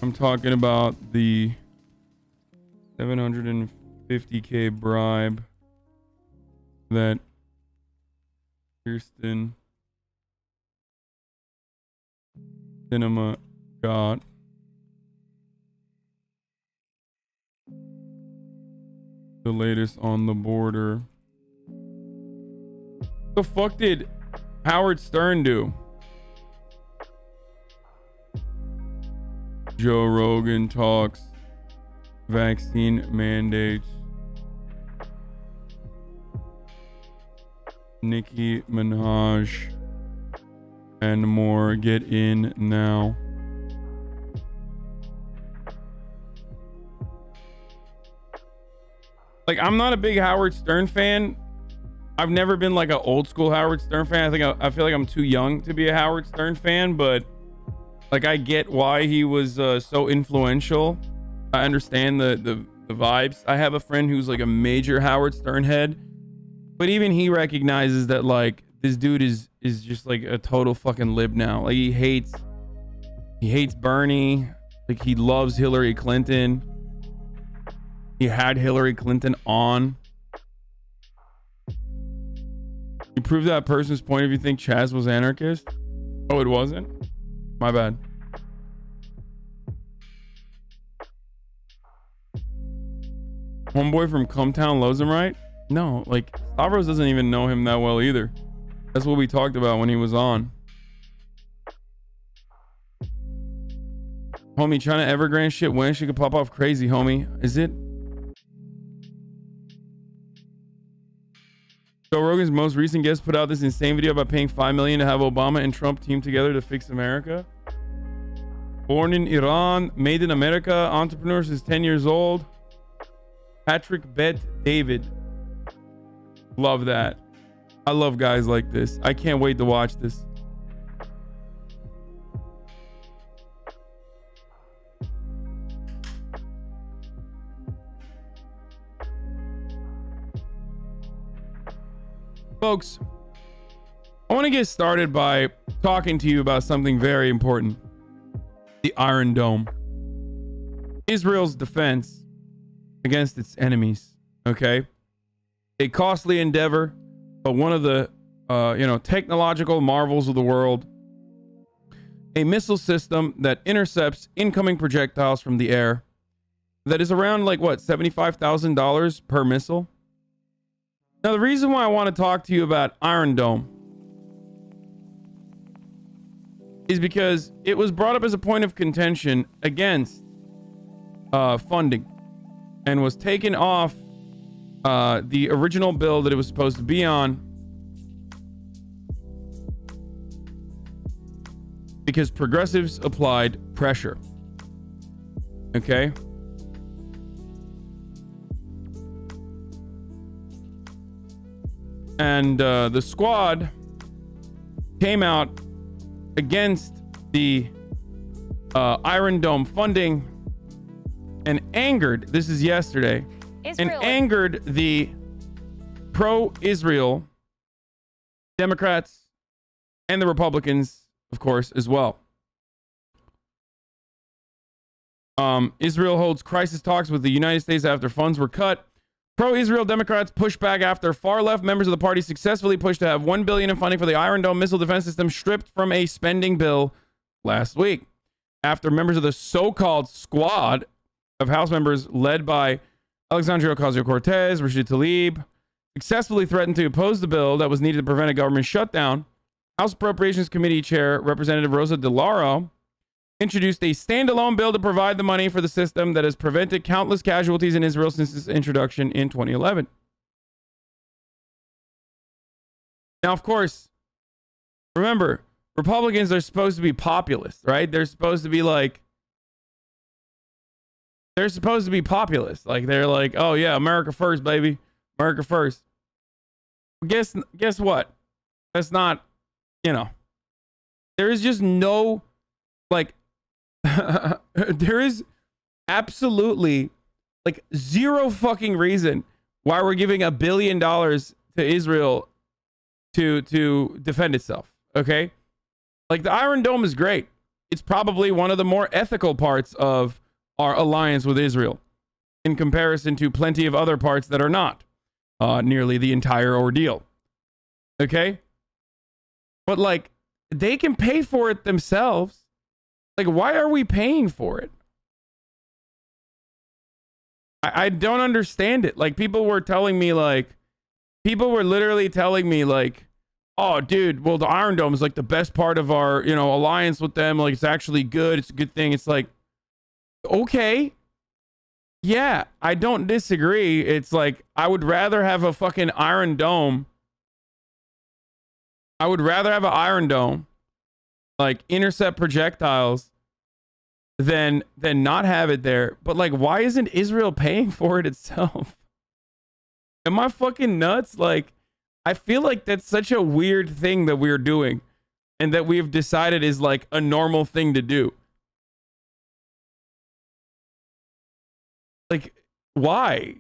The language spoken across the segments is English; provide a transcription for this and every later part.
I'm talking about the 750K bribe that Kyrsten Sinema got. The latest on the border. What the fuck did Howard Stern do? Joe Rogan talks vaccine mandates. Nicki Minaj and more. Get in now. Like, I'm not a big Howard Stern fan. I've never been like an old school Howard Stern fan. I feel like I'm too young to be a Howard Stern fan, but like I get why he was so influential. I understand the vibes. I have a friend who's like a major Howard Stern head, but even he recognizes that like this dude is just like a total fucking lib now. Like he hates Bernie. Like he loves Hillary Clinton. He had Hillary Clinton on. You prove that person's point if you think Chaz was anarchist. Oh, it wasn't? My bad. Homeboy from Cumtown loves him, right? No, like Stavros doesn't even know him that well either. That's what we talked about when he was on. Homie, trying to Evergrande shit when she could pop off crazy, homie. Is it? Joe Rogan's most recent guest put out this insane video about paying $5 million to have Obama and Trump team together to fix America. Born in Iran, made in America, entrepreneur since 10 years old. Patrick Bet David. Love that. I love guys like this. I can't wait to watch this. Folks, I want to get started by talking to you about something very important. The Iron Dome. Israel's defense against its enemies. Okay? A costly endeavor, but one of the technological marvels of the world. A missile system that intercepts incoming projectiles from the air. That is around like what, $75,000 per missile? Now, the reason why I want to talk to you about Iron Dome is because it was brought up as a point of contention against funding and was taken off the original bill that it was supposed to be on because progressives applied pressure. Okay? And the squad came out against the Iron Dome funding and angered, this is yesterday, and angered the pro-Israel Democrats and the Republicans, of course, as well. Israel holds crisis talks with the United States after funds were cut. Pro-Israel Democrats push back after far-left members of the party successfully pushed to have $1 billion in funding for the Iron Dome missile defense system stripped from a spending bill last week. After members of the so-called squad of House members led by Alexandria Ocasio-Cortez, Rashid Tlaib, successfully threatened to oppose the bill that was needed to prevent a government shutdown, House Appropriations Committee Chair Representative Rosa DeLauro introduced a standalone bill to provide the money for the system that has prevented countless casualties in Israel since its introduction in 2011. Now, of course, remember, Republicans are supposed to be populist, right? They're supposed to be populist. Like, they're like, oh yeah, America first, baby. America first. Guess what? That's not, there is just no, like, there is absolutely like zero fucking reason why we're giving $1 billion to Israel to defend itself. Okay, like the Iron Dome is great. it's probably one of the more ethical parts of our alliance with Israel in comparison to plenty of other parts that are not nearly the entire ordeal. Okay? But like, they can pay for it themselves. Like, why are we paying for it? I don't understand it. Like, people were literally telling me like, oh, dude, well, the Iron Dome is like the best part of our, alliance with them. Like, it's actually good. It's a good thing. It's like, okay. Yeah, I don't disagree. It's like, I would rather have a fucking Iron Dome. I would rather have an Iron Dome, like, intercept projectiles than not have it there. But like, why isn't Israel paying for it itself? Am I fucking nuts? Like, I feel like that's such a weird thing that we're doing and that we've decided is like a normal thing to do. Like, why?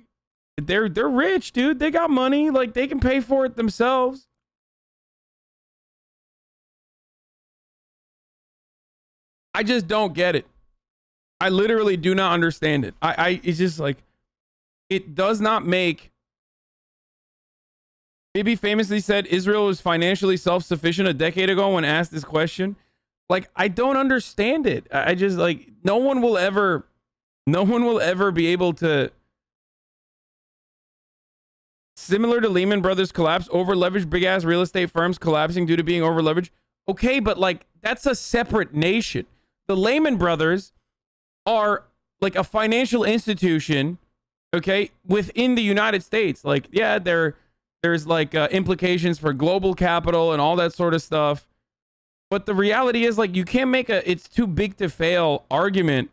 They're rich, dude. They got money. Like, they can pay for it themselves. I just don't get it. I literally do not understand it. It's just like, it does not make. Bibi famously said Israel was financially self-sufficient a decade ago when asked this question. Like, I don't understand it. I just like, no one will ever be able to. Similar to Lehman Brothers collapse, over-leveraged big-ass real estate firms collapsing due to being over-leveraged. Okay, but like, that's a separate nation. The Lehman Brothers are like a financial institution, okay, within the United States. Like, yeah, there's like implications for global capital and all that sort of stuff. But the reality is, like, you can't make a it's too big to fail argument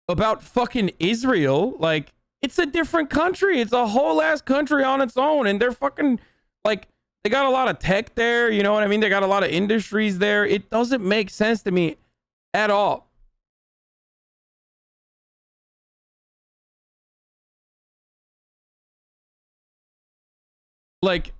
about fucking Israel. Like, it's a different country. It's a whole ass country on its own. And they're fucking, like, they got a lot of tech there. You know what I mean? They got a lot of industries there. It doesn't make sense to me at all. Like,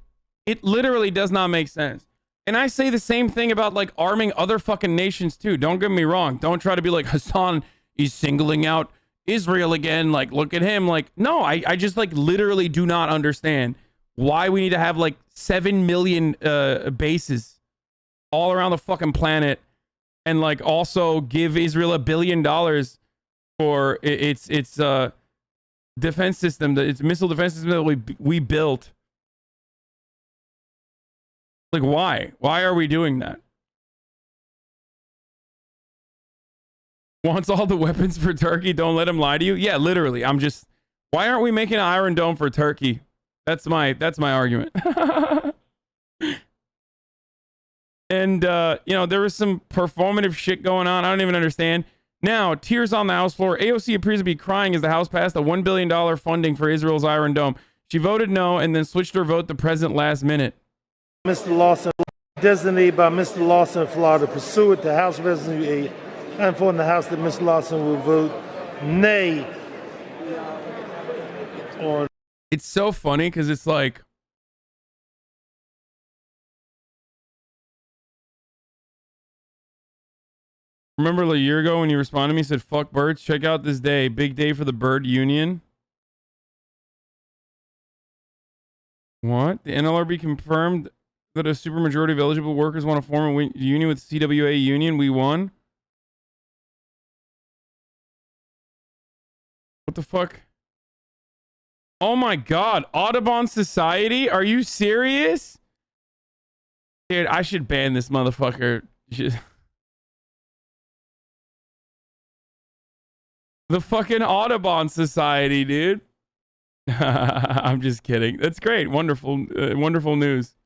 it literally does not make sense. And I say the same thing about like arming other fucking nations too. Don't get me wrong. Don't try to be like, Hasan is singling out Israel again. Like, look at him. Like, no, I just like literally do not understand why we need to have like 7 million bases all around the fucking planet and like also give Israel $1 billion for its defense system, its missile defense system that we built. Like, why? Why are we doing that? Wants all the weapons for Turkey. Don't let him lie to you. Yeah, literally. Why aren't we making an Iron Dome for Turkey? That's my argument. And, there was some performative shit going on. I don't even understand. Now, tears on the House floor. AOC appears to be crying as the House passed a $1 billion funding for Israel's Iron Dome. She voted no and then switched her vote to present last minute. Mr. Lawson, designated by Mr. Lawson of Florida, pursuant to House Resolution 8, I inform the House that Mr. Lawson will vote nay on. It's so funny because it's like, remember a year ago when you responded to me, said, fuck birds, check out this day. Big day for the bird union. What? The NLRB confirmed that a supermajority of eligible workers want to form a union with CWA union. We won. What the fuck? Oh my God. Audubon Society? Are you serious? Dude, I should ban this motherfucker. The fucking Audubon Society, dude. I'm just kidding. That's great. Wonderful, wonderful news.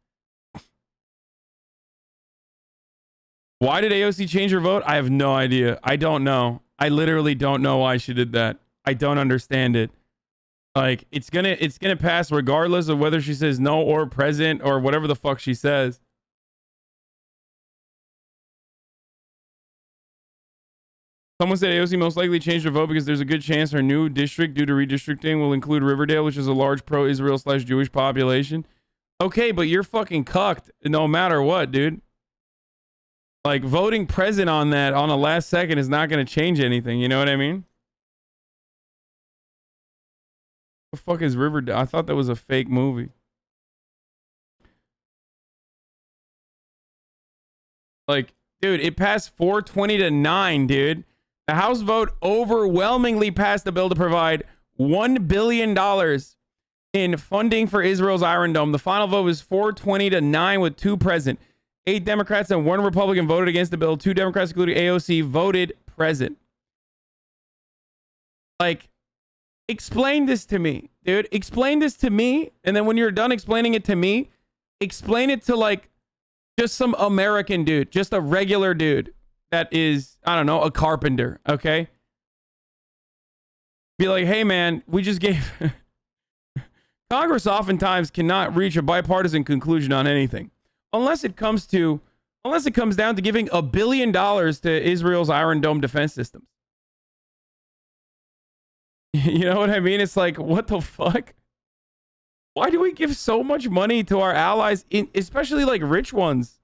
Why did AOC change her vote? I have no idea. I don't know. I literally don't know why she did that. I don't understand it. Like, it's gonna pass regardless of whether she says no or present or whatever the fuck she says. Someone said AOC most likely changed her vote because there's a good chance her new district, due to redistricting, will include Riverdale, which is a large pro-Israel/Jewish population. Okay, but you're fucking cucked no matter what, dude. Like voting present on that on a last second is not going to change anything. You know what I mean? What the fuck is Riverdale? I thought that was a fake movie. Like, dude, it passed 420 to 9, dude. The House vote overwhelmingly passed the bill to provide $1 billion in funding for Israel's Iron Dome. The final vote was 420 to 9 with 2 present. 8 Democrats and 1 Republican voted against the bill. 2 Democrats, including AOC, voted present. Like, explain this to me, dude. Explain this to me. And then when you're done explaining it to me, explain it to, like, just some American dude. Just a regular dude that is, I don't know, a carpenter, okay? Be like, hey, man, we just gave... Congress oftentimes cannot reach a bipartisan conclusion on anything. Unless it comes down to giving $1 billion to Israel's Iron Dome defense systems. You know what I mean? It's like, what the fuck? Why do we give so much money to our allies, especially like rich ones?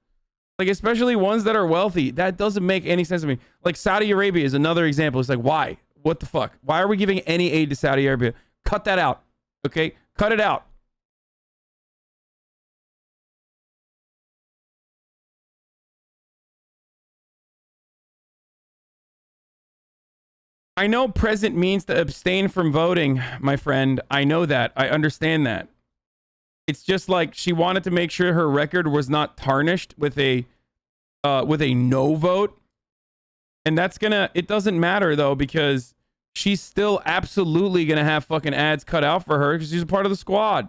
Like, especially ones that are wealthy. That doesn't make any sense to me. Like, Saudi Arabia is another example. It's like, why? What the fuck? Why are we giving any aid to Saudi Arabia? Cut that out. Okay? Cut it out. I know present means to abstain from voting, my friend. I know that. I understand that. It's just like she wanted to make sure her record was not tarnished with a no vote. And that's gonna, it doesn't matter though, because she's still absolutely gonna have fucking ads cut out for her because she's a part of the squad.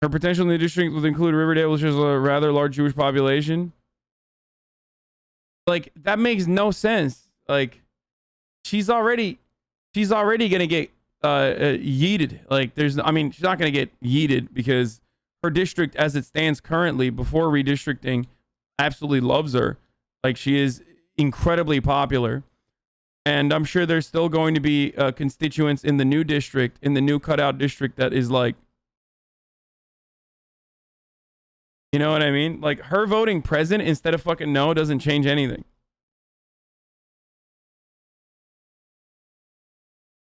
Her potential in the district would include Riverdale, which is a rather large Jewish population. Like, that makes no sense. Like, she's already gonna get yeeted. Like, she's not gonna get yeeted because her district, as it stands currently, before redistricting, absolutely loves her. Like, she is incredibly popular, and I'm sure there's still going to be constituents in the new district, in the new cutout district, that is like, you know what I mean? Like, her voting present instead of fucking no doesn't change anything.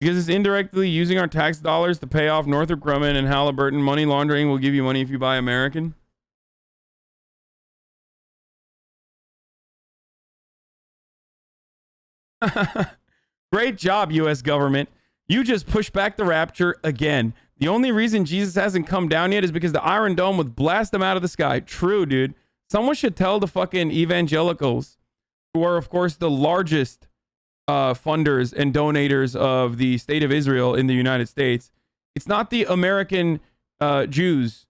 Because it's indirectly using our tax dollars to pay off Northrop Grumman and Halliburton. Money laundering will give you money if you buy American. Great job, U.S. government. You just pushed back the rapture again. The only reason Jesus hasn't come down yet is because the Iron Dome would blast them out of the sky. True, dude. Someone should tell the fucking evangelicals, who are, of course, the largest funders and donators of the state of Israel in the United States. It's not the American Jews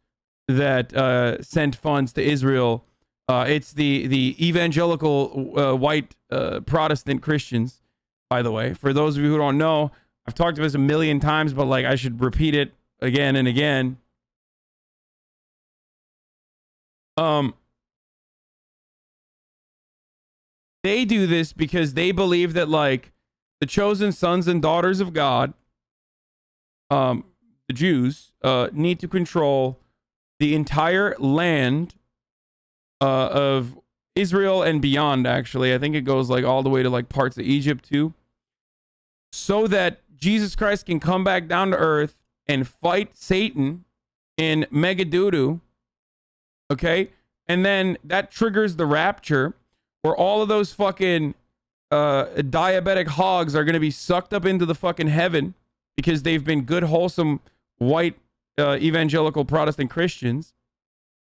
that sent funds to Israel. It's the evangelical white Protestant Christians, by the way. For those of you who don't know, I've talked about this a million times, but like, I should repeat it again and again. They do this because they believe that, like, the chosen sons and daughters of God, the Jews, need to control the entire land of Israel and beyond, actually. I think it goes like all the way to like parts of Egypt too. So that Jesus Christ can come back down to earth and fight Satan in Megadoodoo. Okay? And then that triggers the rapture, where all of those fucking diabetic hogs are going to be sucked up into the fucking heaven because they've been good, wholesome, white evangelical Protestant Christians.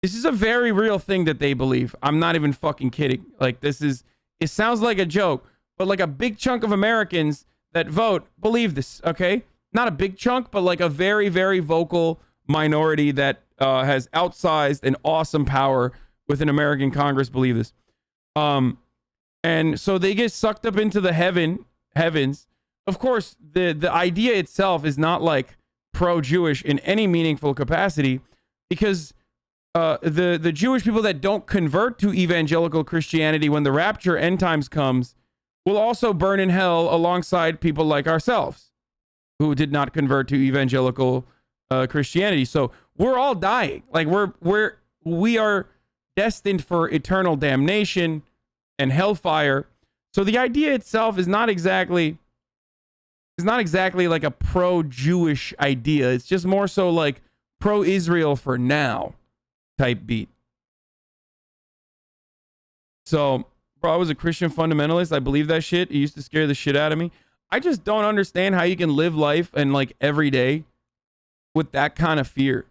This is a very real thing that they believe. I'm not even fucking kidding. Like, it sounds like a joke, but like a big chunk of Americans that vote believe this, okay? Not a big chunk, but like a very, very vocal minority that has outsized and awesome power within American Congress believe this. And so they get sucked up into the heavens. Of course, the idea itself is not like pro-Jewish in any meaningful capacity, because the Jewish people that don't convert to evangelical Christianity when the rapture end times comes will also burn in hell alongside people like ourselves who did not convert to evangelical Christianity. So we're all dying. Like, we are destined for eternal damnation and hellfire. So the idea itself is not exactly like a pro-Jewish idea. It's just more so like pro-Israel for now type beat. So, bro, I was a Christian fundamentalist. I believe that shit. It used to scare the shit out of me. I just don't understand how you can live life and like every day with that kind of fear.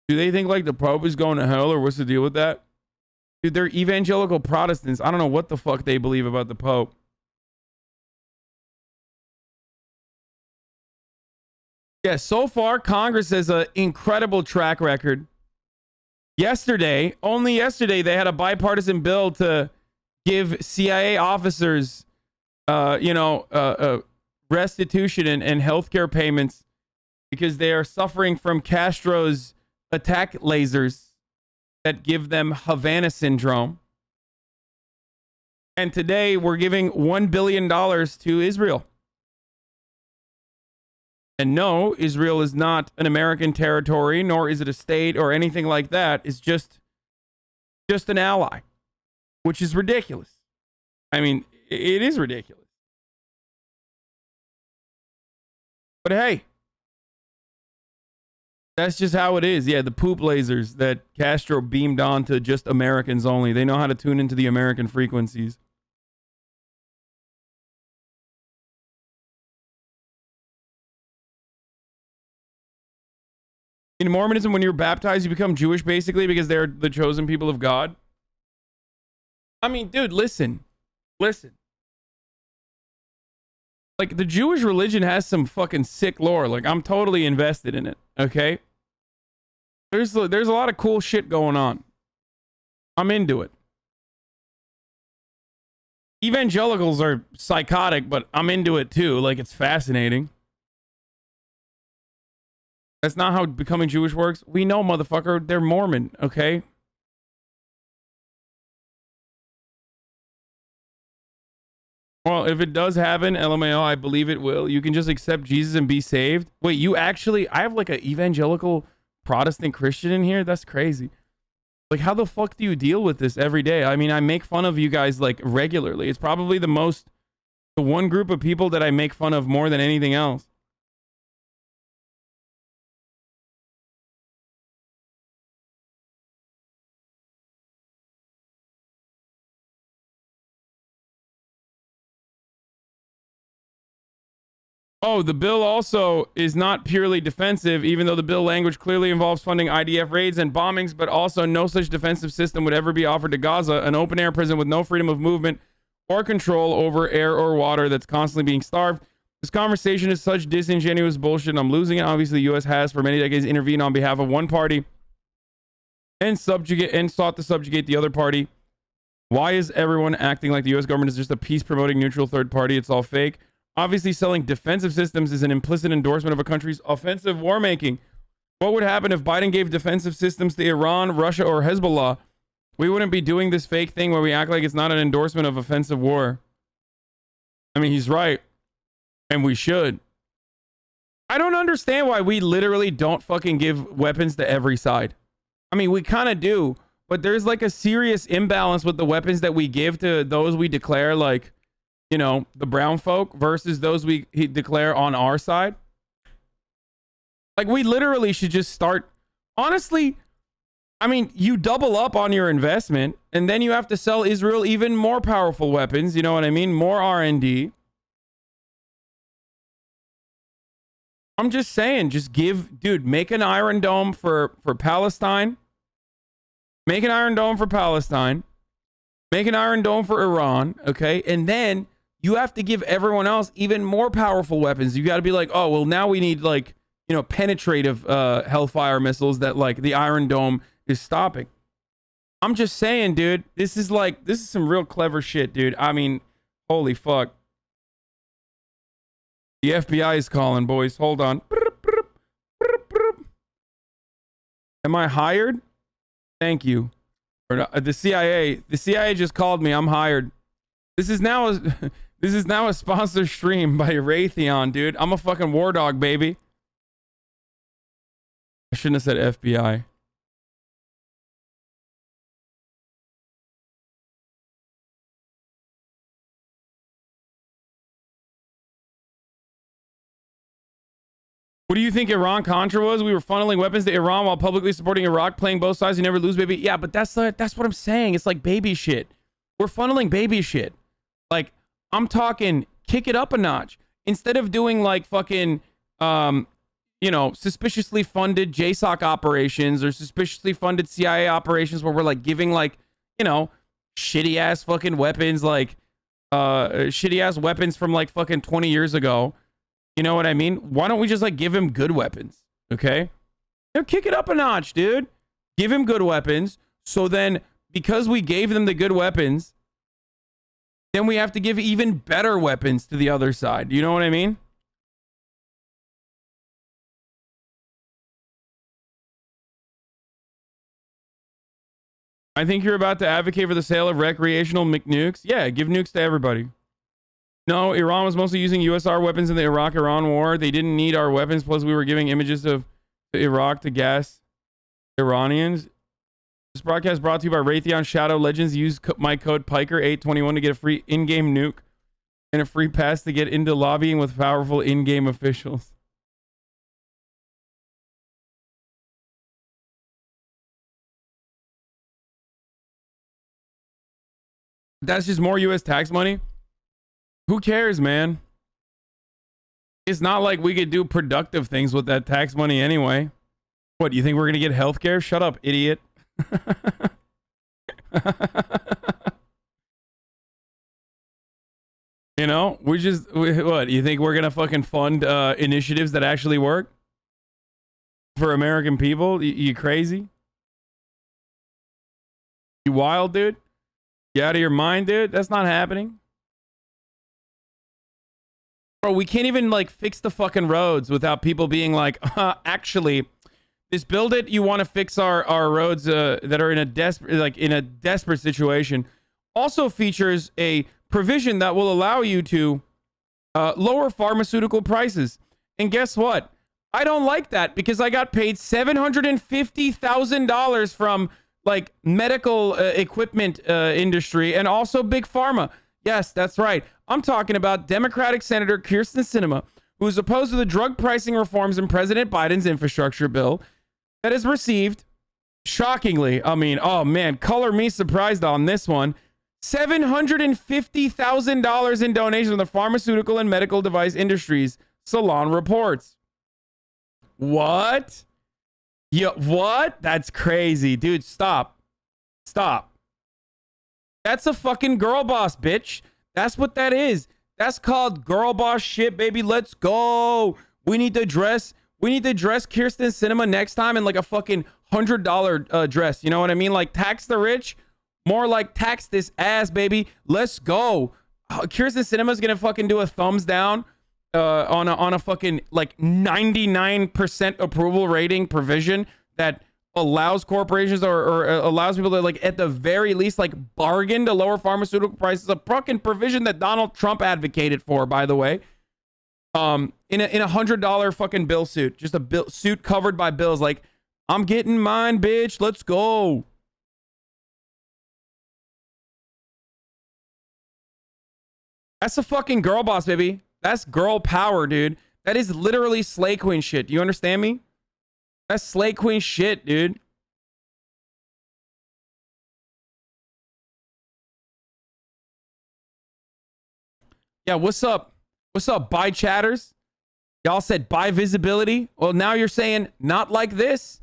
Do they think like the Pope is going to hell, or what's the deal with that? Dude, they're evangelical Protestants. I don't know what the fuck they believe about the Pope. Yeah, so far, Congress has an incredible track record. Only yesterday, they had a bipartisan bill to give CIA officers, restitution and healthcare payments because they are suffering from Castro's attack lasers that give them Havana syndrome. And today we're giving $1 billion to Israel. And no, Israel is not an American territory, nor is it a state or anything like that. It's just an ally, which is ridiculous. I mean, it is ridiculous. But hey, that's just how it is. Yeah, the poop lasers that Castro beamed on to just Americans only. They know how to tune into the American frequencies. In Mormonism, when you're baptized, you become Jewish basically because they're the chosen people of God. I mean, dude, listen. Like, the Jewish religion has some fucking sick lore. Like, I'm totally invested in it, okay? There's a lot of cool shit going on. I'm into it. Evangelicals are psychotic, but I'm into it too. Like, it's fascinating. That's not how becoming Jewish works. We know, motherfucker. They're Mormon, okay? Well, if it does happen, LMAO, I believe it will. You can just accept Jesus and be saved. Wait, I have like an evangelical Protestant Christian in here? That's crazy. Like, how the fuck do you deal with this every day? I mean, I make fun of you guys like regularly. It's probably the one group of people that I make fun of more than anything else. Oh, the bill also is not purely defensive, even though the bill language clearly involves funding IDF raids and bombings, but also no such defensive system would ever be offered to Gaza, an open-air prison with no freedom of movement or control over air or water that's constantly being starved. This conversation is such disingenuous bullshit, and I'm losing it. Obviously, the U.S. has for many decades intervened on behalf of one party and sought to subjugate the other party. Why is everyone acting like the U.S. government is just a peace-promoting neutral third party? It's all fake. Obviously, selling defensive systems is an implicit endorsement of a country's offensive war making. What would happen if Biden gave defensive systems to Iran, Russia, or Hezbollah? We wouldn't be doing this fake thing where we act like it's not an endorsement of offensive war. I mean, he's right. And we should. I don't understand why we literally don't fucking give weapons to every side. I mean, we kind of do. But there's like a serious imbalance with the weapons that we give to those we declare like, you know, the brown folk versus those we declare on our side. Like, we literally should just start. Honestly, I mean, you double up on your investment and then you have to sell Israel even more powerful weapons. You know what I mean? More R&D. I'm just saying, make an Iron Dome for Palestine. Make an Iron Dome for Palestine. Make an Iron Dome for Iran, okay? And then you have to give everyone else even more powerful weapons. You got to be like, oh, well, now we need like, you know, penetrative Hellfire missiles that like the Iron Dome is stopping. I'm just saying, dude, this is some real clever shit, dude. I mean, holy fuck. The FBI is calling, boys. Hold on. Am I hired? Thank you. Or, the CIA. The CIA just called me. I'm hired. This is now a this is now a sponsor stream by Raytheon, dude. I'm a fucking war dog, baby. I shouldn't have said FBI. What do you think Iran-Contra was? We were funneling weapons to Iran while publicly supporting Iraq, playing both sides. You never lose, baby. Yeah, but that's what I'm saying. It's like baby shit. We're funneling baby shit. Like, I'm talking kick it up a notch. Instead of doing like fucking, suspiciously funded JSOC operations or suspiciously funded CIA operations where we're like giving like, shitty ass fucking weapons, like, shitty ass weapons from like fucking 20 years ago. You know what I mean? Why don't we just like give him good weapons? Okay? Kick it up a notch, dude. Give him good weapons. So then, because we gave them the good weapons, then we have to give even better weapons to the other side. You know what I mean? I think you're about to advocate for the sale of recreational McNukes. Yeah, give nukes to everybody. No, Iran was mostly using USR weapons in the Iraq-Iran war. They didn't need our weapons. Plus, we were giving images of Iraq to gas Iranians. This broadcast brought to you by Raytheon Shadow Legends. Use my code Piker821 to get a free in-game nuke and a free pass to get into lobbying with powerful in-game officials. That's just more U.S. tax money. Who cares, man? It's not like we could do productive things with that tax money anyway. What, you think we're going to get healthcare? Shut up, idiot. What, you think we're going to fucking fund initiatives that actually work for American people? You crazy? You wild, dude? You out of your mind, dude? That's not happening. Bro, we can't even like fix the fucking roads without people being like, actually, this build it, you want to fix our roads that are in a desperate situation. Also features a provision that will allow you to lower pharmaceutical prices. And guess what? I don't like that because I got paid $750,000 from like medical equipment industry and also big pharma. Yes, that's right. I'm talking about Democratic Senator Kyrsten Sinema, who is opposed to the drug pricing reforms in President Biden's infrastructure bill that has received, shockingly, I mean, oh man, color me surprised on this one, $750,000 in donations from the pharmaceutical and medical device industries, Salon reports. What? Yeah, what? That's crazy. Dude, stop. Stop. That's a fucking girl boss, bitch. That's what that is. That's called girl boss shit, baby. Let's go. We need to dress Kyrsten Sinema next time in like a fucking $100 dress. You know what I mean? Like tax the rich, more like tax this ass, baby. Let's go. Kyrsten Sinema's gonna fucking do a thumbs down on a fucking like 99% approval rating provision that allows corporations or allows people to like at the very least like bargain to lower pharmaceutical prices. A fucking provision that Donald Trump advocated for, by the way. In a $100 fucking bill suit, just a bill suit covered by bills. Like, I'm getting mine, bitch. Let's go. That's a fucking girl boss, baby. That's girl power, dude. That is literally slay queen shit. Do you understand me? That's slay queen shit, dude. Yeah, what's up? What's up, buy chatters? Y'all said buy visibility. Well, now you're saying not like this.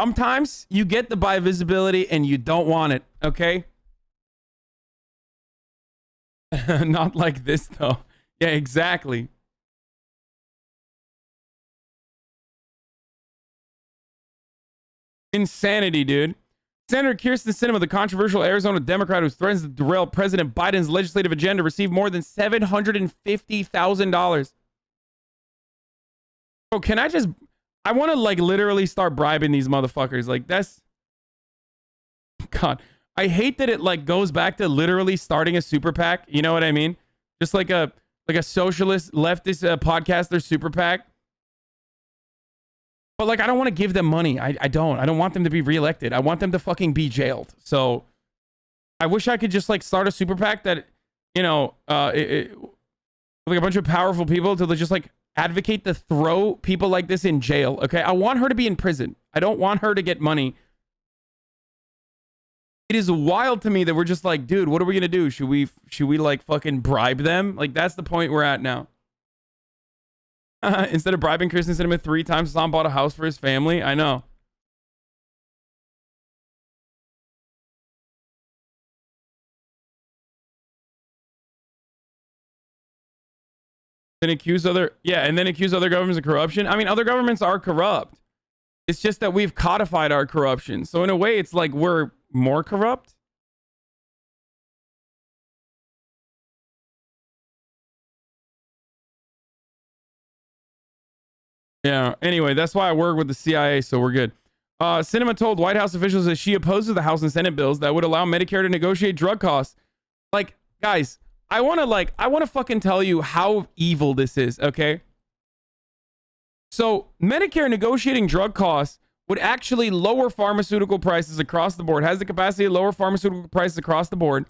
Sometimes you get the buy visibility and you don't want it, okay? Not like this, though. Yeah, exactly. Insanity, dude. Senator Kyrsten Sinema, the controversial Arizona Democrat who threatens to derail President Biden's legislative agenda, received more than $750,000. Oh, can I just... I want to like literally start bribing these motherfuckers. Like that's, God, I hate that it like goes back to literally starting a super PAC. You know what I mean? Just like a socialist leftist podcaster super PAC. But like, I don't want to give them money. I don't want them to be reelected. I want them to fucking be jailed. So I wish I could just like start a super PAC that, you know, like a bunch of powerful people to just like advocate to throw people like this in jail. Okay. I want her to be in prison. I don't want her to get money. It is wild to me that we're just like, dude, what are we going to do? Should we like fucking bribe them? Like that's the point we're at now. Instead of bribing Kyrsten Sinema 3 times, Hasan bought a house for his family. I know. Then accuse other governments of corruption. I mean, other governments are corrupt. It's just that we've codified our corruption. So in a way, it's like we're more corrupt. Yeah. Anyway, that's why I work with the CIA, so we're good. Sinema told White House officials that she opposes the House and Senate bills that would allow Medicare to negotiate drug costs. Like, guys, I want to fucking tell you how evil this is, okay? So, Medicare negotiating drug costs would actually lower pharmaceutical prices across the board, has the capacity to lower pharmaceutical prices across the board,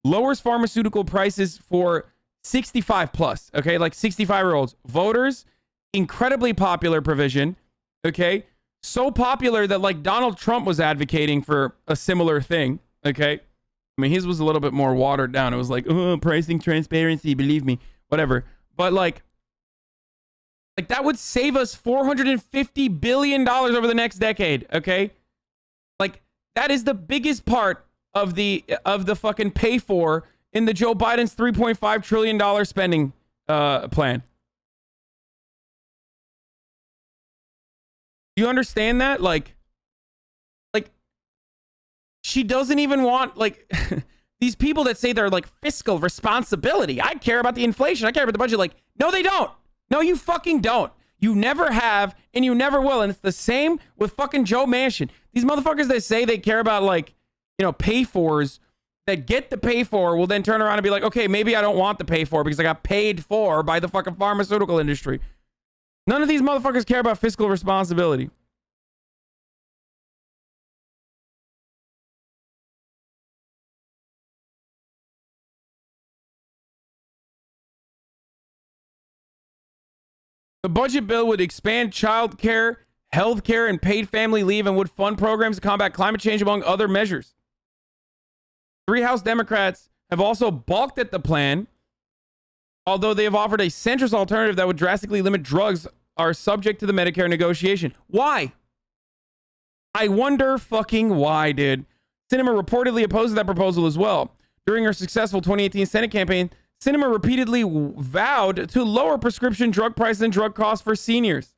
lowers pharmaceutical prices for 65 plus, okay? Like 65-year-olds. Voters, incredibly popular provision, okay? So popular that like Donald Trump was advocating for a similar thing, okay? I mean, his was a little bit more watered down. It was like, oh, pricing transparency, believe me, whatever. But like that would save us $450 billion over the next decade, okay? Like that is the biggest part of the fucking pay for in the Joe Biden's $3.5 trillion spending plan. You understand that? Like she doesn't even want like these people that say they're like fiscal responsibility. I care about the inflation. I care about the budget. Like, no, they don't. No, you fucking don't. You never have and you never will. And it's the same with fucking Joe Manchin. These motherfuckers that say they care about like, you know, pay fors that get the pay for will then turn around and be like, okay, maybe I don't want the pay for because I got paid for by the fucking pharmaceutical industry. None of these motherfuckers care about fiscal responsibility. The budget bill would expand child care, health care, and paid family leave and would fund programs to combat climate change, among other measures. 3 House Democrats have also balked at the plan, although they have offered a centrist alternative that would drastically limit drugs are subject to the Medicare negotiation. Why? I wonder fucking why, dude. Sinema reportedly opposes that proposal as well. During her successful 2018 Senate campaign, Sinema repeatedly vowed to lower prescription drug prices and drug costs for seniors.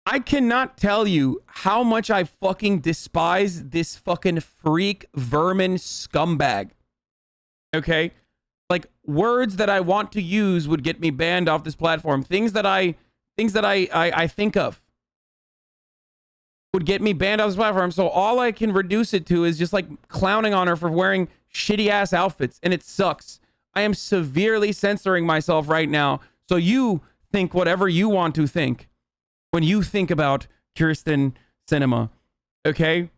I cannot tell you how much I fucking despise this fucking freak vermin scumbag. Okay? Like words that I want to use would get me banned off this platform. Things that I think of would get me banned off this platform. So all I can reduce it to is just like clowning on her for wearing shitty ass outfits, and it sucks. I am severely censoring myself right now. So you think whatever you want to think when you think about Kyrsten Sinema, okay?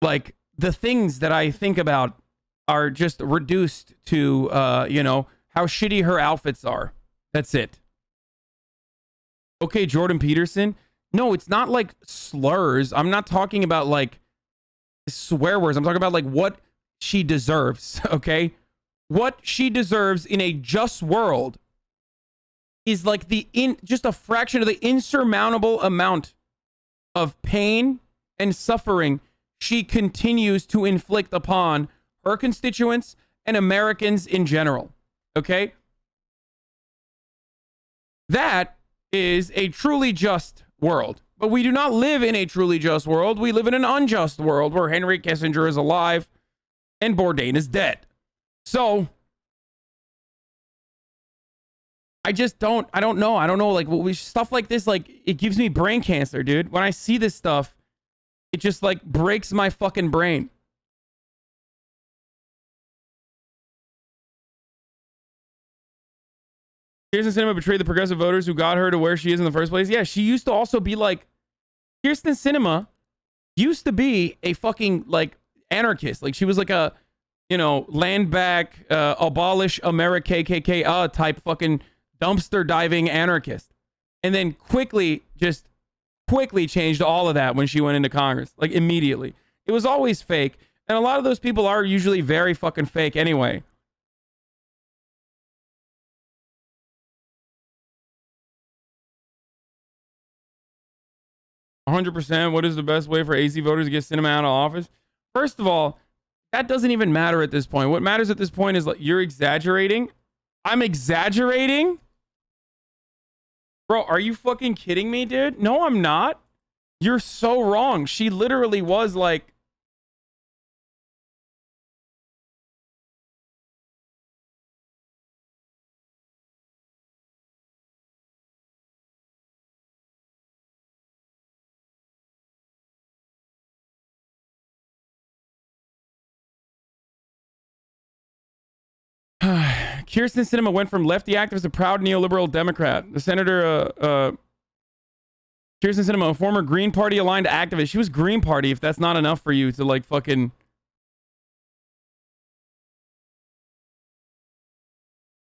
Like the things that I think about are just reduced to, you know, how shitty her outfits are. That's it. Okay, Jordan Peterson. No, it's not like slurs. I'm not talking about like swear words. I'm talking about like what she deserves, okay? What she deserves in a just world is like just a fraction of the insurmountable amount of pain and suffering she continues to inflict upon her constituents and Americans in general, okay? That is a truly just world. But we do not live in a truly just world. We live in an unjust world where Henry Kissinger is alive and Bourdain is dead. So I just don't. I don't know. I don't know. Like stuff like this, like it gives me brain cancer, dude. When I see this stuff, it just like breaks my fucking brain. Kyrsten Sinema betrayed the progressive voters who got her to where she is in the first place. Yeah, she used to also be like, Kyrsten Sinema used to be a fucking like anarchist. Like she was like a, you know, land back, abolish America KKK type fucking dumpster diving anarchist. And then quickly changed all of that when she went into Congress. Like immediately. It was always fake. And a lot of those people are usually very fucking fake anyway. %. What is the best way for AC voters to get Sinema out of office? First of all, that doesn't even matter at this point. What matters at this point is like you're exaggerating. I'm exaggerating? Bro, are you fucking kidding me, dude? No, I'm not. You're so wrong. She literally was like... Kyrsten Sinema went from lefty activist to proud neoliberal Democrat. The senator, Kyrsten Sinema, a former Green Party aligned activist. She was Green Party if that's not enough for you to like fucking...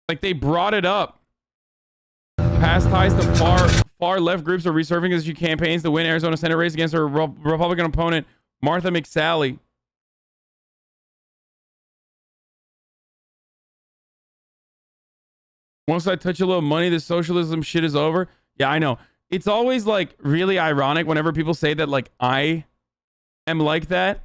Like they brought it up. Past ties to far left groups are resurfacing as she campaigns to win Arizona Senate race against her Republican opponent, Martha McSally. Once I touch a little money, the socialism shit is over. Yeah, I know. It's always like really ironic whenever people say that like I am like that.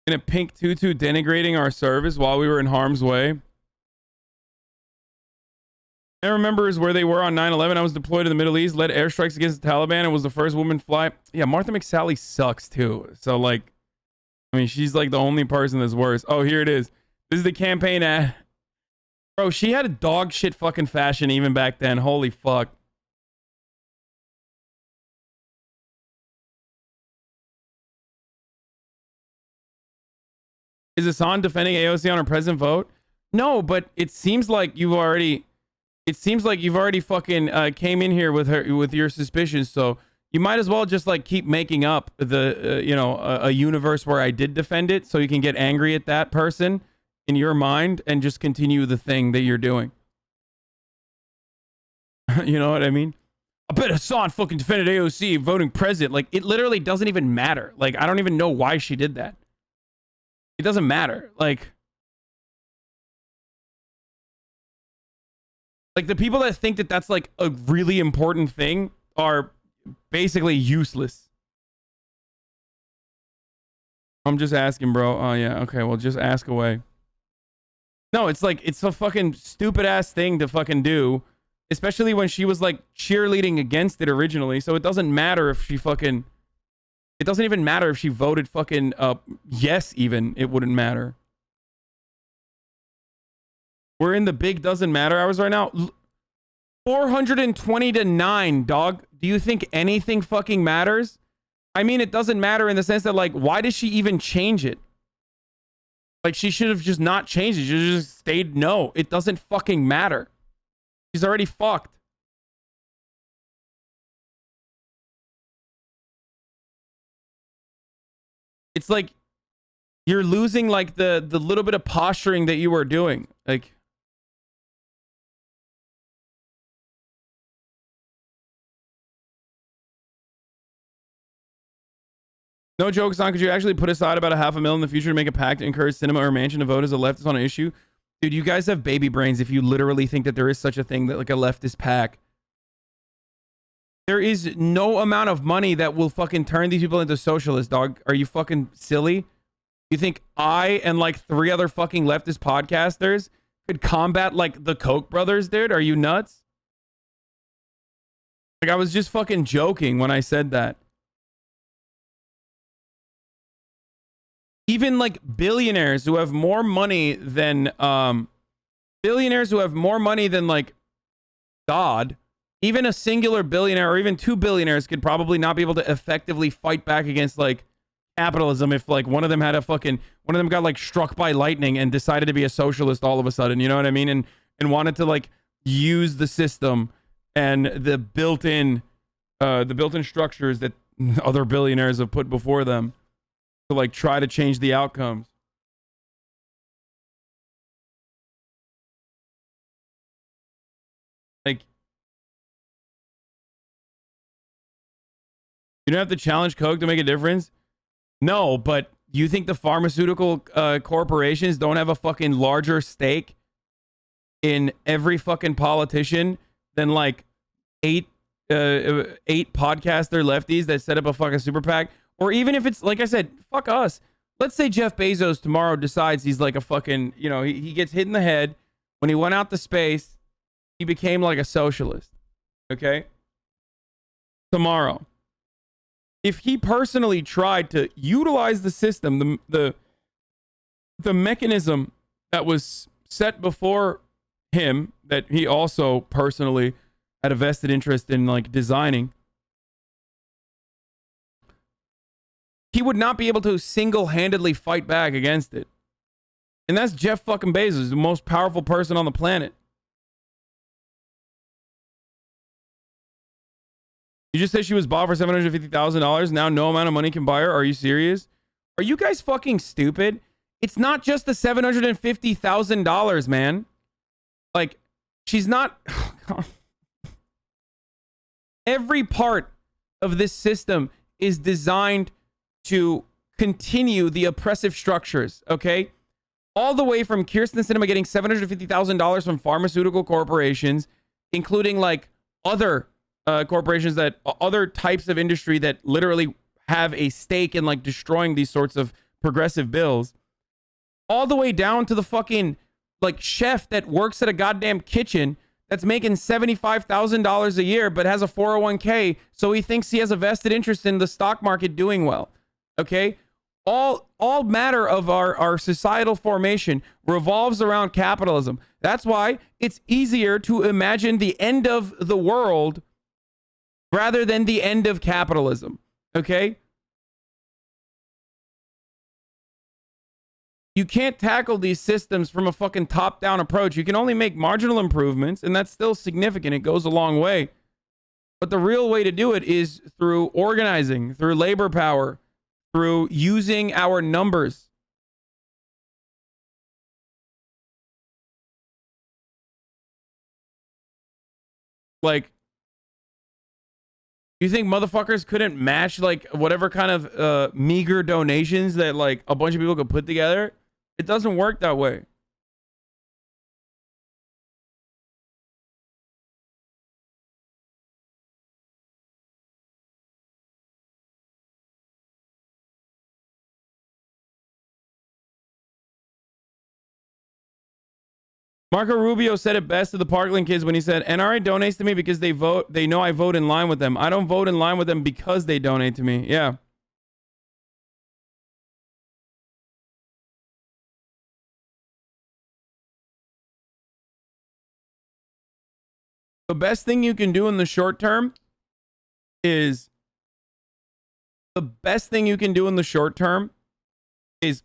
In a pink tutu denigrating our service while we were in harm's way. I remember is where they were on 9/11. I was deployed in the Middle East, led airstrikes against the Taliban, and was the first woman fly. Yeah, Martha McSally sucks too. So like, I mean, she's like the only person that's worse. Oh, here it is. This is the campaign ad. Bro, she had a dog shit fucking fashion even back then. Holy fuck. Is Hasan defending AOC on her present vote? No, but it seems like you've already... It seems like you've already fucking came in here with her with your suspicions, so you might as well just like keep making up the you know a universe where I did defend it, so you can get angry at that person in your mind and just continue the thing that you're doing. You know what I mean? I bet Hasan fucking defended AOC voting president. Like it literally doesn't even matter. Like I don't even know why she did that. It doesn't matter. Like the people that think that that's like a really important thing are basically useless. I'm just asking, bro. Oh yeah, okay. Well, just ask away. No, it's like it's a fucking stupid ass thing to fucking do, especially when she was like cheerleading against it originally. So it doesn't matter if she fucking. It doesn't even matter if she voted fucking yes. Even it wouldn't matter. We're in the big doesn't matter hours right now. 420 to 9, dog. Do you think anything fucking matters? I mean, it doesn't matter in the sense that, like, why did she even change it? Like, she should have just not changed it. She should have just stayed no. It doesn't fucking matter. She's already fucked. It's like you're losing, like, the little bit of posturing that you were doing. Like... No joke, Son. Could you actually put aside about $500,000 in the future to make a pact to encourage Sinema or Manchin to vote as a leftist on an issue? Dude, you guys have baby brains if you literally think that there is such a thing that like a leftist pack. There is no amount of money that will fucking turn these people into socialists, dog. Are you fucking silly? You think I and like 3 other fucking leftist podcasters could combat like the Koch brothers, dude? Are you nuts? Like, I was just fucking joking when I said that. Even like billionaires who have more money than like God, even a singular billionaire or even two billionaires could probably not be able to effectively fight back against like capitalism if like one of them got like struck by lightning and decided to be a socialist all of a sudden, you know what I mean? And wanted to like use the system and the built-in structures that other billionaires have put before them to like try to change the outcomes. Like, you don't have to challenge Coke to make a difference? No, but you think the pharmaceutical corporations don't have a fucking larger stake in every fucking politician than like eight podcaster lefties that set up a fucking super PAC? Or even if it's, like I said, fuck us. Let's say Jeff Bezos tomorrow decides he's like a fucking, you know, he gets hit in the head. When he went out to space, he became like a socialist. Okay? Tomorrow. If he personally tried to utilize the system, the mechanism that was set before him, that he also personally had a vested interest in like designing, he would not be able to single-handedly fight back against it. And that's Jeff fucking Bezos, the most powerful person on the planet. You just said she was bought for $750,000. Now no amount of money can buy her. Are you serious? Are you guys fucking stupid? It's not just the $750,000, man. Like, she's not... Oh, God. Every part of this system is designed to continue the oppressive structures, okay? All the way from Kyrsten Sinema getting $750,000 from pharmaceutical corporations, including like other corporations that other types of industry that literally have a stake in like destroying these sorts of progressive bills, all the way down to the fucking like chef that works at a goddamn kitchen that's making $75,000 a year but has a 401k, so he thinks he has a vested interest in the stock market doing well. Okay? All matter of our societal formation revolves around capitalism. That's why it's easier to imagine the end of the world rather than the end of capitalism. Okay? You can't tackle these systems from a fucking top-down approach. You can only make marginal improvements, and that's still significant. It goes a long way. But the real way to do it is through organizing, through labor power, through using our numbers. Like, you think motherfuckers couldn't match like whatever kind of meager donations that like a bunch of people could put together? It doesn't work that way. Marco Rubio said it best to the Parkland kids when he said, NRA donates to me because they know I vote in line with them. I don't vote in line with them because they donate to me. Yeah. The best thing you can do in the short term is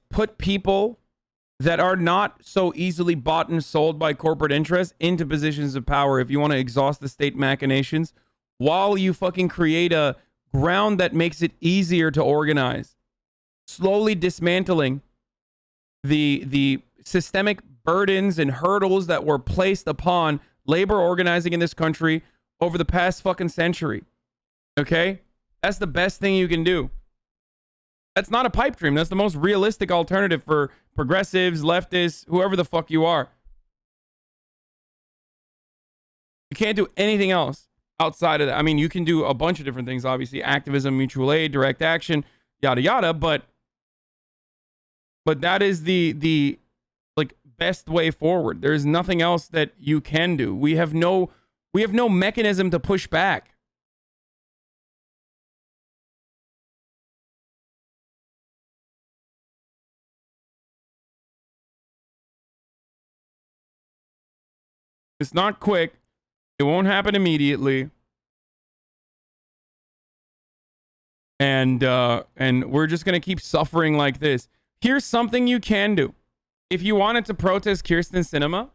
put people that are not so easily bought and sold by corporate interests into positions of power if you want to exhaust the state machinations, while you fucking create a ground that makes it easier to organize, slowly dismantling the systemic burdens and hurdles that were placed upon labor organizing in this country over the past fucking century. Okay? That's the best thing you can do. That's not a pipe dream. That's the most realistic alternative for progressives, leftists, whoever the fuck you are. You can't do anything else outside of that. I mean, you can do a bunch of different things, obviously. Activism, mutual aid, direct action, yada yada, but that is the like best way forward. There's nothing else that you can do. We have no mechanism to push back. It's not quick. It won't happen immediately. And we're just going to keep suffering like this. Here's something you can do. If you wanted to protest Kyrsten Sinema,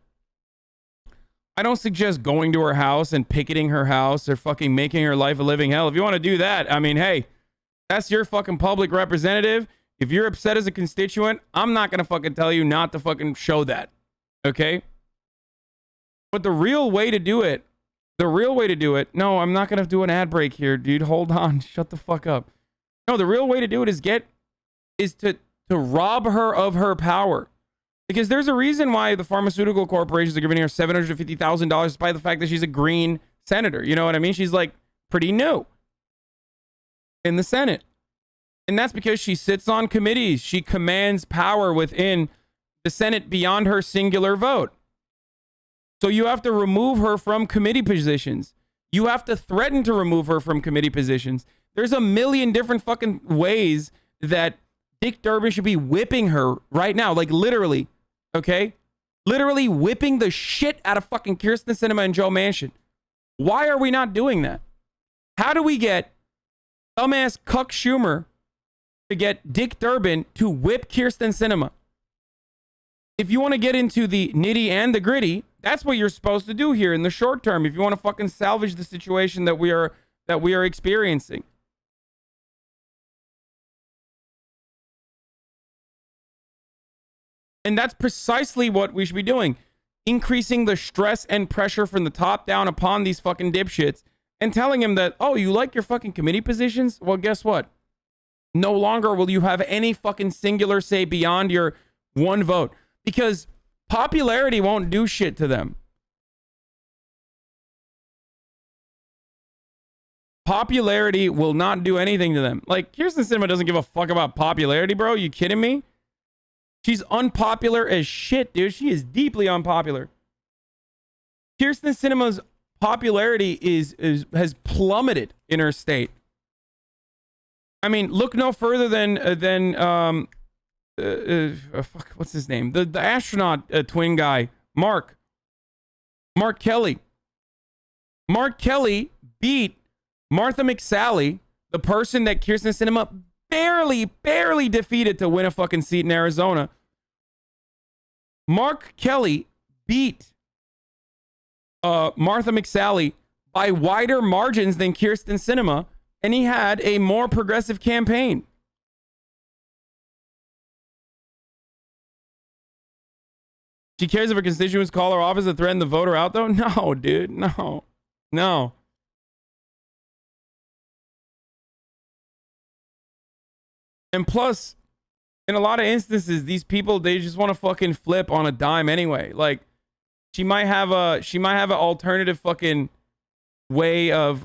I don't suggest going to her house and picketing her house or fucking making her life a living hell. If you want to do that, I mean, hey, that's your fucking public representative. If you're upset as a constituent, I'm not going to fucking tell you not to fucking show that. Okay? But the real way to do it, no, I'm not going to do an ad break here, dude. Hold on. Shut the fuck up. No, the real way to do it is to rob her of her power. Because there's a reason why the pharmaceutical corporations are giving her $750,000 despite the fact that she's a green senator. You know what I mean? She's like pretty new in the Senate. And that's because she sits on committees. She commands power within the Senate beyond her singular vote. So you have to remove her from committee positions. You have to threaten to remove her from committee positions. There's a million different fucking ways that Dick Durbin should be whipping her right now. Like literally, okay? Literally whipping the shit out of fucking Kyrsten Sinema and Joe Manchin. Why are we not doing that? How do we get dumbass cuck Schumer to get Dick Durbin to whip Kyrsten Sinema? If you want to get into the nitty and the gritty, that's what you're supposed to do here in the short term. If you want to fucking salvage the situation that we are experiencing. And that's precisely what we should be doing. Increasing the stress and pressure from the top down upon these fucking dipshits and telling him that, oh, you like your fucking committee positions? Well, guess what? No longer will you have any fucking singular say beyond your one vote. Because popularity won't do shit to them. Popularity will not do anything to them. Like, Kyrsten Sinema doesn't give a fuck about popularity, bro. You kidding me? She's unpopular as shit, dude. She is deeply unpopular. Kyrsten Sinema's popularity has plummeted in her state. I mean, look no further than fuck, what's his name? The astronaut twin guy, Mark Kelly. Mark Kelly beat Martha McSally, the person that Kyrsten Sinema barely defeated to win a fucking seat in Arizona. Mark Kelly beat Martha McSally by wider margins than Kyrsten Sinema, and he had a more progressive campaign. She cares if her constituents call her office to threaten the voter out, though? No, dude. No. And plus, in a lot of instances, these people, they just want to fucking flip on a dime anyway. Like, she might have an alternative fucking way of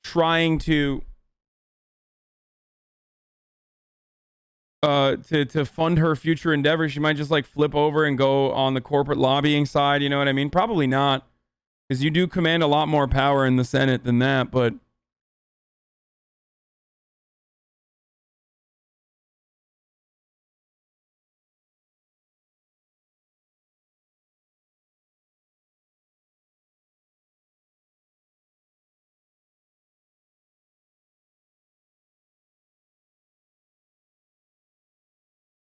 trying to fund her future endeavors. She might just like flip over and go on the corporate lobbying side. You know what I mean? Probably not, because you do command a lot more power in the Senate than that. But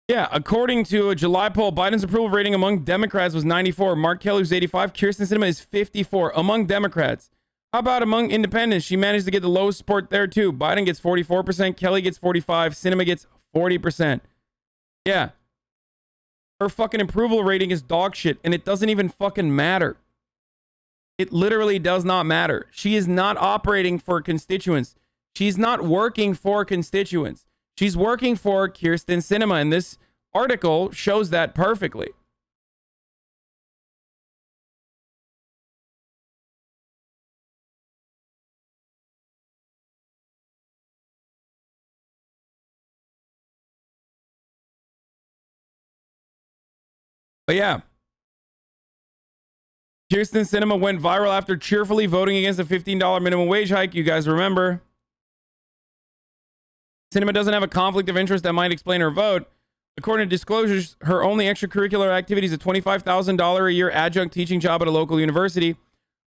yeah, according to a July poll, Biden's approval rating among Democrats was 94. Mark Kelly was 85. Kyrsten Sinema is 54 among Democrats. How about among independents? She managed to get the lowest support there too. Biden gets 44%. Kelly gets 45%. Sinema gets 40%. Yeah. Her fucking approval rating is dog shit, and it doesn't even fucking matter. It literally does not matter. She is not operating for constituents. She's not working for constituents. She's working for Kyrsten Sinema, and this article shows that perfectly. But yeah, Kyrsten Sinema went viral after cheerfully voting against a $15 minimum wage hike. You guys remember. Sinema doesn't have a conflict of interest that might explain her vote. According to disclosures, her only extracurricular activity is a $25,000 a year adjunct teaching job at a local university.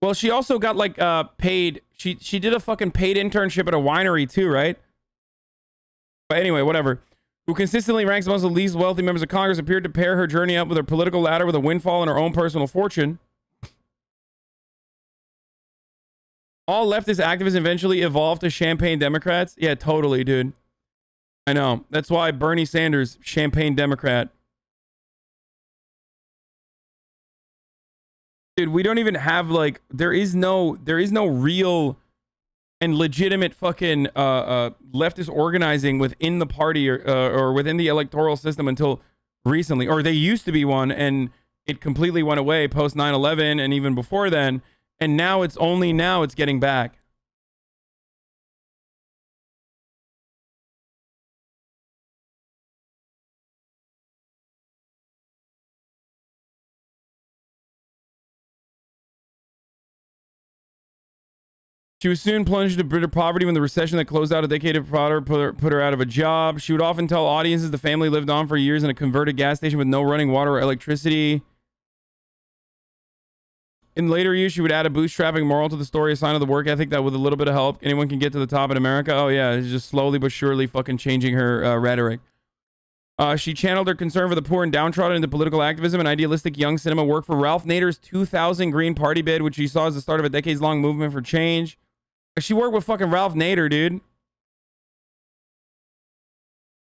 Well, she also got like paid. She did a fucking paid internship at a winery too, right? But anyway, whatever. Who consistently ranks amongst the least wealthy members of Congress, appeared to pair her journey up with her political ladder with a windfall in her own personal fortune. All leftist activists eventually evolved to champagne Democrats. Yeah, totally, dude. I know. That's why Bernie Sanders, champagne Democrat. Dude, we don't even have like, there is no real and legitimate fucking leftist organizing within the party or within the electoral system until recently. Or they used to be one and it completely went away post 9/11 and even before then. And now it's getting back. She was soon plunged into bitter poverty when the recession that closed out a decade of product put her out of a job. She would often tell audiences the family lived on for years in a converted gas station with no running water or electricity. In later years, she would add a bootstrapping moral to the story, a sign of the work ethic that with a little bit of help, anyone can get to the top in America. Oh yeah, it's just slowly but surely fucking changing her rhetoric. She channeled her concern for the poor and downtrodden into political activism and idealistic young Sinema worked for Ralph Nader's 2000 Green Party bid, which she saw as the start of a decades-long movement for change. She worked with fucking Ralph Nader, dude.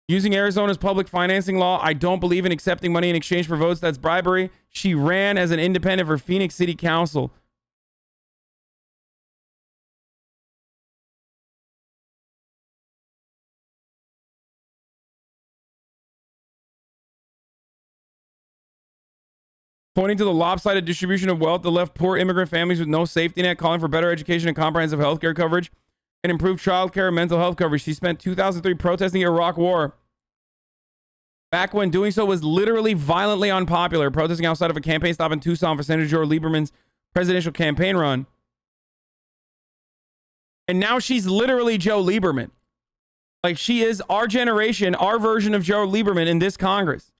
Using Arizona's public financing law, I don't believe in accepting money in exchange for votes. That's bribery. She ran as an independent for Phoenix City Council. Pointing to the lopsided distribution of wealth that left poor immigrant families with no safety net, calling for better education and comprehensive health care coverage, and improved child care and mental health coverage. She spent 2003 protesting the Iraq War. Back when doing so was literally violently unpopular, protesting outside of a campaign stop in Tucson for Senator Joe Lieberman's presidential campaign run. And now she's literally Joe Lieberman. Like, she is our generation, our version of Joe Lieberman in this Congress.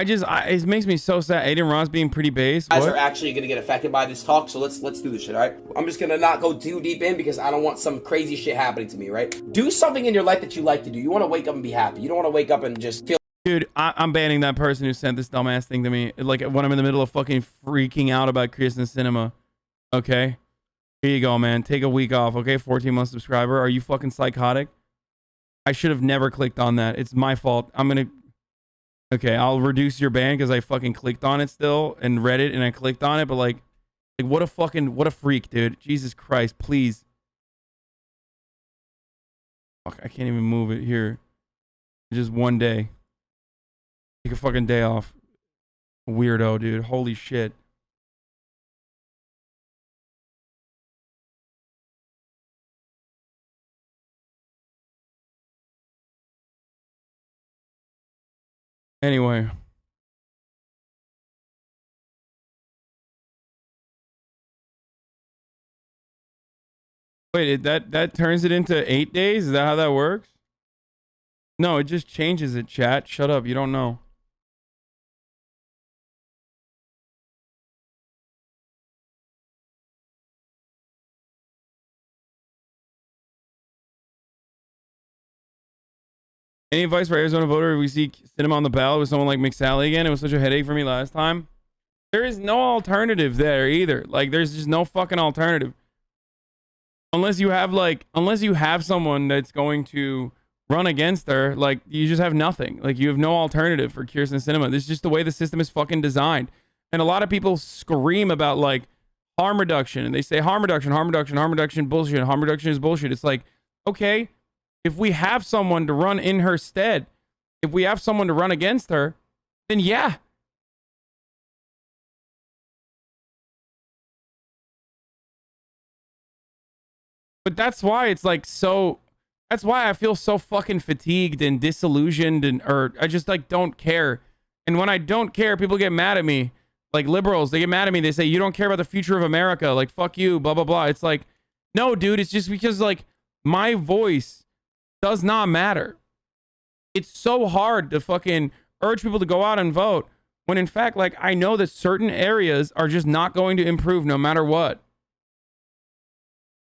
It makes me so sad. Aiden Ross being pretty base. Guys are actually going to get affected by this talk, so let's do this shit, all right? I'm just going to not go too deep in because I don't want some crazy shit happening to me, right? Do something in your life that you like to do. You want to wake up and be happy. You don't want to wake up and just feel... Dude, I'm banning that person who sent this dumbass thing to me. Like, when I'm in the middle of fucking freaking out about Kyrsten Sinema. Okay? Here you go, man. Take a week off, okay? 14-month subscriber. Are you fucking psychotic? I should have never clicked on that. It's my fault. I'm going to... Okay, I'll reduce your ban because I fucking clicked on it still and read it and I clicked on it, but like what a freak, dude. Jesus Christ, please. Fuck, I can't even move it here. Just one day. Take a fucking day off. Weirdo, dude. Holy shit. Anyway. Wait, that turns it into 8 days? Is that how that works? No, it just changes it, chat. Shut up. You don't know. Any advice for Arizona voter if we see Sinema on the ballot with someone like McSally again? It was such a headache for me last time. There is no alternative there either. Like, there's just no fucking alternative. Unless you have someone that's going to run against her, like, you just have nothing. Like, you have no alternative for Kyrsten Sinema. This is just the way the system is fucking designed. And a lot of people scream about, like, harm reduction. And they say harm reduction, bullshit. Harm reduction is bullshit. It's like, okay, if we have someone to run in her stead, if we have someone to run against her, then yeah. But that's why it's like so, that's why I feel so fucking fatigued and disillusioned or I just like don't care. And when I don't care, people get mad at me. like liberals, they get mad at me. They say, you don't care about the future of America. Like, fuck you, blah, blah, blah. It's like, no, dude, it's just because like my voice does not matter. It's so hard to fucking urge people to go out and vote when in fact, like I know that certain areas are just not going to improve no matter what.